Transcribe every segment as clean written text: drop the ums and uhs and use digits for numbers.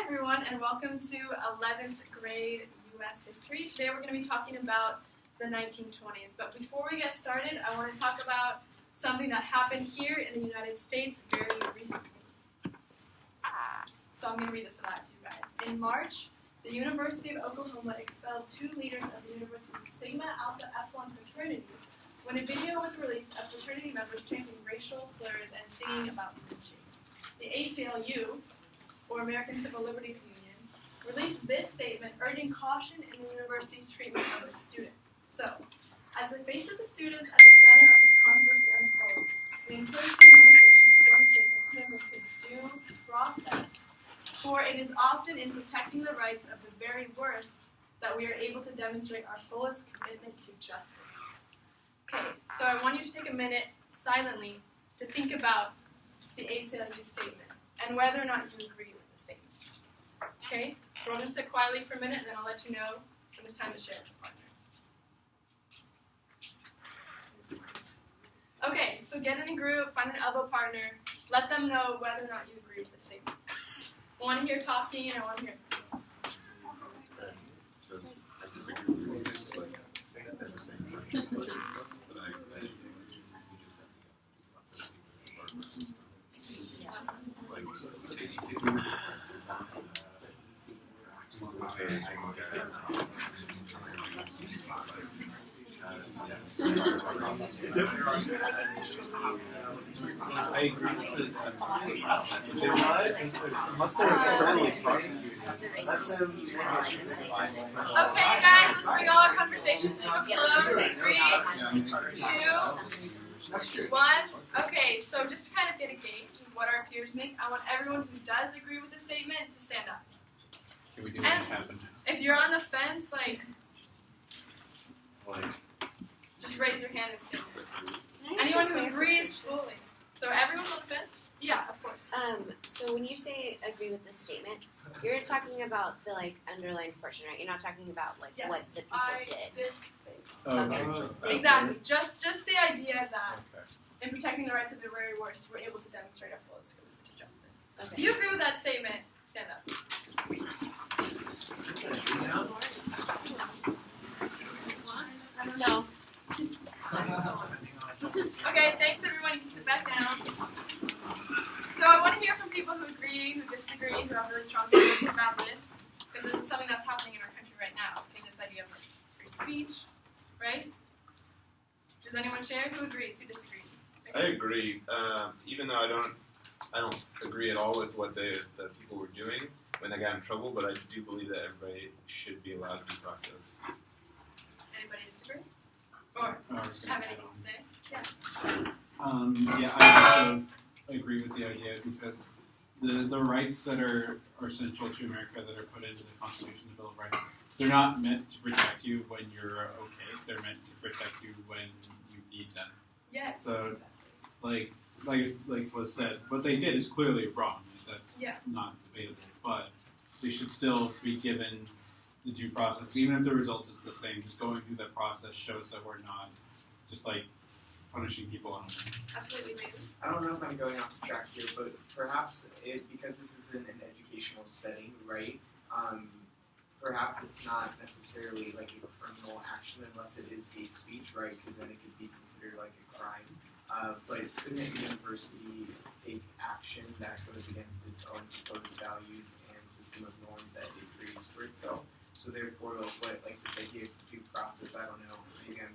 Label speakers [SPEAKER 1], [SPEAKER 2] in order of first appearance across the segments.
[SPEAKER 1] everyone, and welcome to 11th grade U.S. history. Today we're going to be talking about the 1920s. But before we get started, I want to talk about something that happened here in the United States very recently. So I'm going to read this aloud to you guys. In March, the University of Oklahoma expelled 2 leaders of the university's Sigma Alpha Epsilon fraternity when a video was released of fraternity members chanting racial slurs and singing about lynching. The ACLU, or American Civil Liberties Union, released this statement urging caution in the university's treatment of its students. So, as the face of the students at the center of this controversy unfold, we encourage the administration to demonstrate their commitment to due process, for it is often in protecting the rights of the very worst that we are able to demonstrate our fullest commitment to justice. Okay, so I want you to take a minute silently to think about the ACLU statement and whether or not you agree with the statement. Okay, so we're going to sit quietly for a minute, and then I'll let you know when it's time to share with a partner. Okay, so get in a group, find an elbow partner, let them know whether or not you agree with the statement. I want to hear talking, and I want to hear.
[SPEAKER 2] I disagree with this.
[SPEAKER 3] I agree with this. Unless they're federally prosecuted, let them.
[SPEAKER 1] Okay, guys, let's bring all our conversations to a close. 3, 2, 1. Okay, so just to kind of get a gauge of what our peers think, I want everyone who does agree with the statement to stand up.
[SPEAKER 3] Can we do what happened?
[SPEAKER 1] If you're on the fence, just raise your hand and stand up. Anyone who agrees fully. So everyone on the fence? Yeah, of course.
[SPEAKER 4] So when you say agree with this statement, you're talking about the underlined portion, right? You're not talking about what the people did.
[SPEAKER 1] This statement. Exactly. Just the idea that in protecting the rights of the very worst, we're able to demonstrate our fullest commitment to justice.
[SPEAKER 4] Okay.
[SPEAKER 1] If you agree with that statement, stand up.
[SPEAKER 4] No.
[SPEAKER 1] Okay, thanks everyone. You can sit back down. So I want to hear from people who agree, who disagree, who have really strong feelings about this, because this is something that's happening in our country right now. Okay, this idea of free speech, right? Does anyone share? Who agrees? Who disagrees?
[SPEAKER 2] I agree. Even though I don't agree at all with what the people were doing when they got in trouble, but I do believe that everybody should be allowed due process.
[SPEAKER 1] Anybody disagree? Or have anything to say? Yeah.
[SPEAKER 3] I also agree with the idea because the rights that are essential to America that are put into the Constitution, the Bill of Rights, they're not meant to protect you when you're okay. They're meant to protect you when you need them.
[SPEAKER 1] Yes.
[SPEAKER 3] So,
[SPEAKER 1] exactly.
[SPEAKER 3] like was said, what they did is clearly wrong. That's not debatable. But they should still be given the due process, even if the result is the same. Just going through that process shows that we're not just punishing people on it.
[SPEAKER 1] Absolutely amazing.
[SPEAKER 5] I don't know if I'm going off the track here, but perhaps because this is in an educational setting, right? Perhaps it's not necessarily a criminal action unless it is hate speech, right? Because then it could be considered a crime. But couldn't a university take action that goes against its own proposed values and system of norms that it creates for itself? So therefore, this idea of due process, I don't know, maybe I'm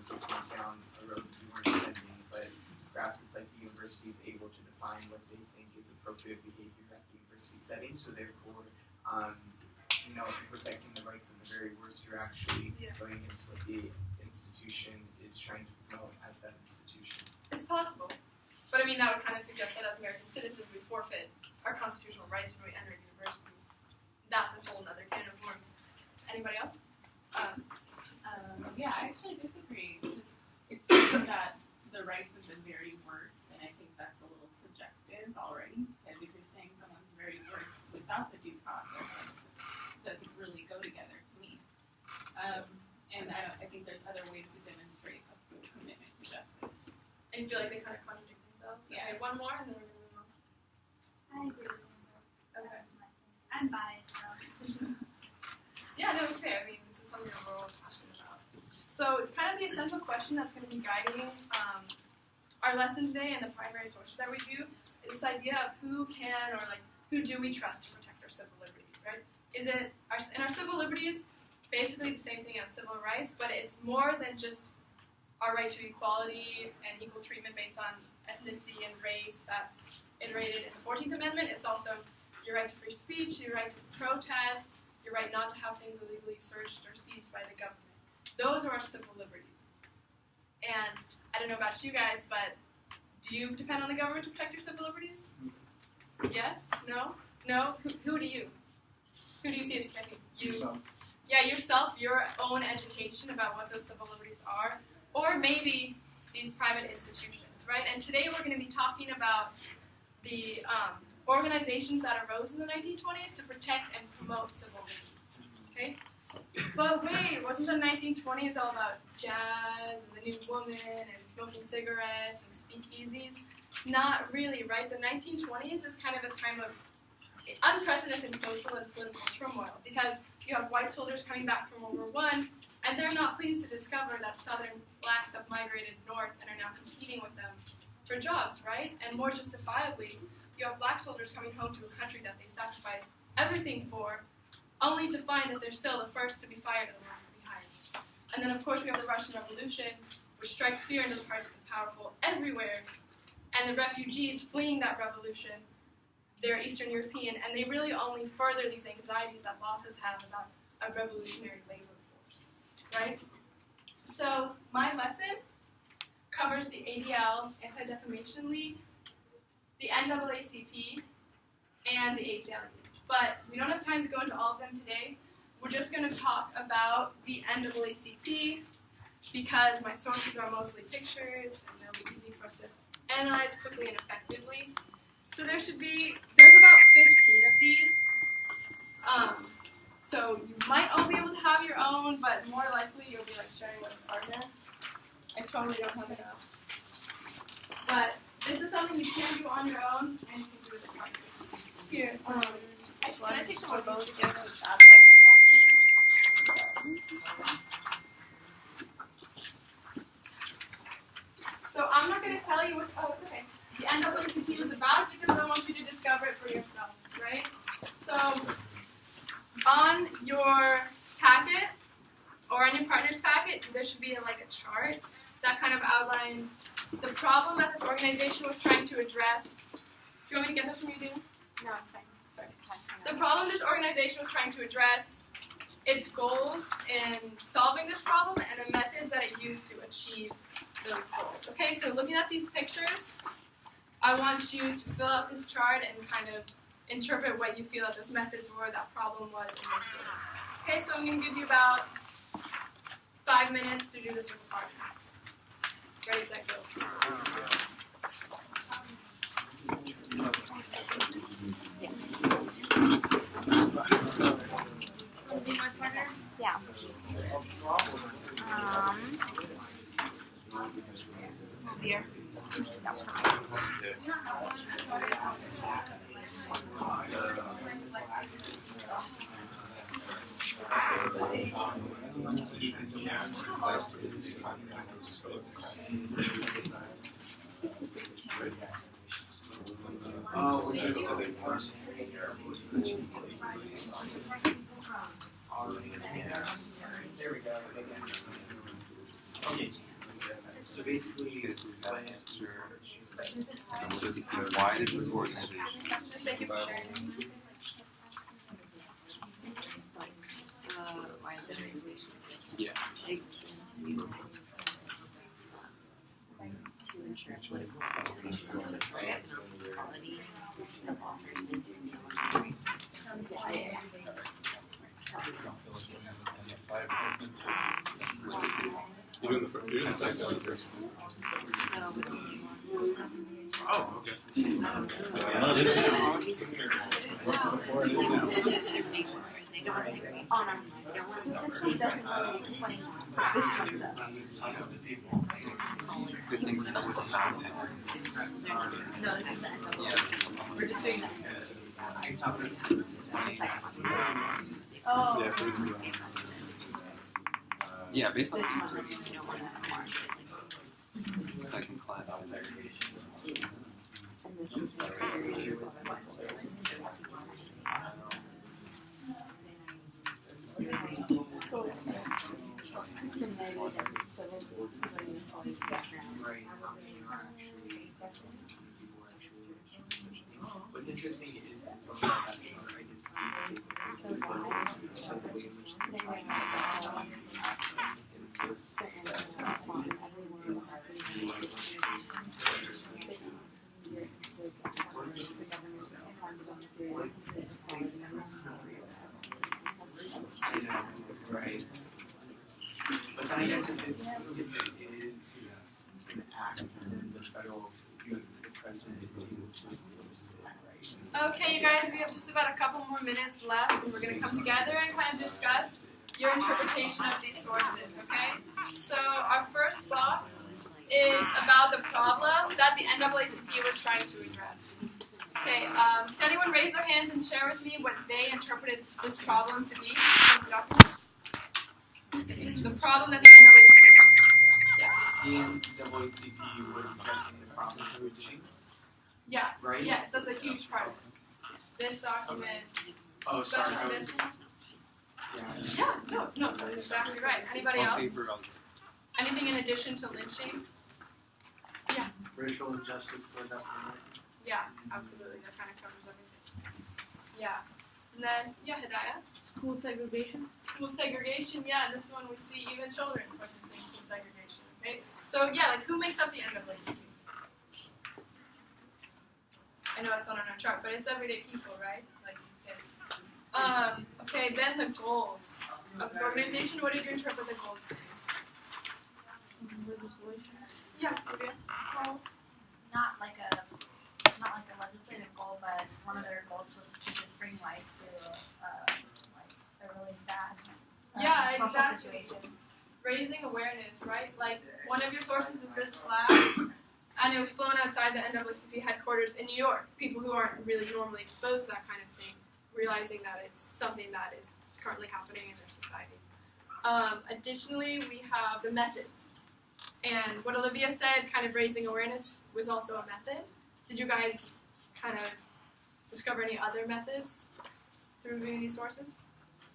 [SPEAKER 5] thinking down a road that you weren't intending, but perhaps it's the university is able to define what they think is appropriate behavior at the university setting, so therefore, protecting the rights of the very worst, you're actually going against what the institution is trying to promote at that institution.
[SPEAKER 1] It's possible. But that would kind of suggest that as American citizens, we forfeit our constitutional rights when we enter a university. That's a whole other can of worms. Anybody else?
[SPEAKER 6] Yeah, I actually disagree. It's that the rights of the very worst, and I think that's a little subjective already, because if you're saying someone's very worst without the due process, it doesn't really go together to me. And I think there's other ways to demonstrate a full commitment to justice.
[SPEAKER 1] And you feel like they kind of contradict themselves?
[SPEAKER 6] Yeah.
[SPEAKER 1] Okay, one more, and then we're going to move on.
[SPEAKER 7] I agree with him.
[SPEAKER 1] Okay.
[SPEAKER 7] I
[SPEAKER 1] I'm biased, so. Yeah, no, it's fair. I mean, this is something that we're all passionate about. So, kind of the essential question that's going to be guiding our lesson today and the primary sources that we do is this idea of who can or like who do we trust to protect our civil liberties, right? Is it our civil liberties basically the same thing as civil rights, but it's more than just our right to equality and equal treatment based on ethnicity and race that's iterated in the 14th Amendment. It's also your right to free speech, your right to protest, your right not to have things illegally searched or seized by the government. Those are our civil liberties. And I don't know about you guys, but do you depend on the government to protect your civil liberties? Yes? No? No? Who do you? Who do you see as protecting you?
[SPEAKER 3] Yourself.
[SPEAKER 1] Yeah, yourself, your own education about what those civil liberties are, or maybe these private institutions, right? And today we're going to be talking about the organizations that arose in the 1920s to protect and promote civil liberties, okay? But wait, wasn't the 1920s all about jazz and the new woman and smoking cigarettes and speakeasies? Not really, right? The 1920s is kind of a time of unprecedented social and political turmoil because you have white soldiers coming back from World War I, and they're not pleased to discover that Southern blacks have migrated north and are now competing with them for jobs, right? And more justifiably, you have black soldiers coming home to a country that they sacrificed everything for, only to find that they're still the first to be fired and the last to be hired. And then, of course, we have the Russian Revolution, which strikes fear into the hearts of the powerful everywhere, and the refugees fleeing that revolution, they're Eastern European, and they really only further these anxieties that bosses have about a revolutionary labor force, right? So my lesson covers the ADL, Anti-Defamation League, the NAACP, and the ACLU. But we don't have time to go into all of them today. We're just going to talk about the NAACP because my sources are mostly pictures, and they'll be easy for us to analyze quickly and effectively. So there's about 15 of these. So you might all be able to have your own, but more likely you'll be like sharing with a partner. I totally don't have enough. But this is something you can do on your own, and you can do with a partner. Here, can I take some of those together with that side of the classroom? So I'm not going to tell you what, it's okay. The NAACP is about because I want you to discover it for yourselves, right? So on your packet or on your partner's packet, there should be like a chart that kind of outlines the problem that this organization was trying to address. Do you want me to get this from you, Dina?
[SPEAKER 4] No, it's fine.
[SPEAKER 1] Sorry. The problem this organization was trying to address, its goals in solving this problem, and the methods that it used to achieve those goals. Okay, so looking at these pictures, I want you to fill out this chart and kind of interpret what you feel that those methods were, that problem was, and those goals. Okay, so I'm going to give you about 5 minutes to do this with a partner. Ready, set, go.
[SPEAKER 4] My partner? Yeah. Beer.
[SPEAKER 5] There we go.
[SPEAKER 7] So basically, why did this organization?
[SPEAKER 1] Just thank you for sharing.
[SPEAKER 4] Why the regulation
[SPEAKER 7] Yeah.
[SPEAKER 4] exists to ensure political organizations for economic equality of all persons.
[SPEAKER 2] You're doing the second one first. Oh, okay.
[SPEAKER 7] Good things that would happen.
[SPEAKER 4] We're just doing that.
[SPEAKER 5] I thought this was
[SPEAKER 1] Oh.
[SPEAKER 7] Yeah, based on
[SPEAKER 4] This
[SPEAKER 7] the
[SPEAKER 4] one, you don't want to mark it like
[SPEAKER 7] second class.
[SPEAKER 5] What's interesting is that from that chart, I did see so the way in which the right. But then I guess if it is an act, then the federal, the president is able to enforce it, right?
[SPEAKER 1] Okay, you guys, we have just about a couple more minutes left, and we're going to come together and kind of discuss your interpretation of these sources, okay? So our first box is about the problem that the NAACP was trying to address. Okay, can anyone raise their hands and share with me what they interpreted this problem to be? The problem that the NAACP
[SPEAKER 5] The NAACP was addressing the problem through cheating,
[SPEAKER 1] yeah,
[SPEAKER 5] right?
[SPEAKER 1] yes, that's a huge part of it. This document,
[SPEAKER 5] Oh, sorry.
[SPEAKER 1] special editions.
[SPEAKER 5] Yeah.
[SPEAKER 1] No, that's exactly right. Anybody else? Anything in addition to lynching?
[SPEAKER 5] Racial injustice toward that woman.
[SPEAKER 1] Yeah, absolutely. That kind of covers everything. Yeah. And then, Hidayah?
[SPEAKER 8] School segregation.
[SPEAKER 1] School segregation, yeah. This one we see even children practicing school segregation. Okay? So, like who makes up the NAACP? I know it's not on our chart, but it's everyday people, right? Like these kids. Okay, then the goals of this organization. What did you interpret the goals to be?
[SPEAKER 8] Legislation.
[SPEAKER 1] Yeah, Olivia.
[SPEAKER 9] Well, not like a legislative goal, but one of their goals was to just bring light to like a really bad social
[SPEAKER 1] Exactly.
[SPEAKER 9] situation.
[SPEAKER 1] Raising awareness, right? Like one of your sources is this flag, and it was flown outside the NAACP headquarters in New York. People who aren't really normally exposed to that kind of thing, realizing that it's something that is currently happening in their society. Additionally, we have the methods. And what Olivia said, kind of raising awareness, was also a method. Did you guys kind of discover any other methods through reviewing these sources?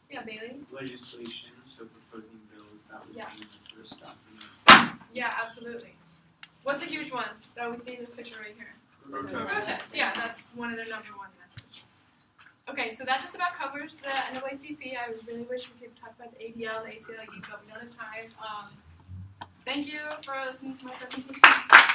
[SPEAKER 1] Yeah, Bailey?
[SPEAKER 5] Legislation, so proposing bills, that was in the first document.
[SPEAKER 1] Yeah, absolutely. What's a huge one that we see in this picture right here?
[SPEAKER 2] Protest.
[SPEAKER 1] Yeah, that's one of their number one methods. Okay, so that just about covers the NAACP. I really wish we could talk about the ADL, the ACLU, but we don't have time. Thank you for listening to my presentation.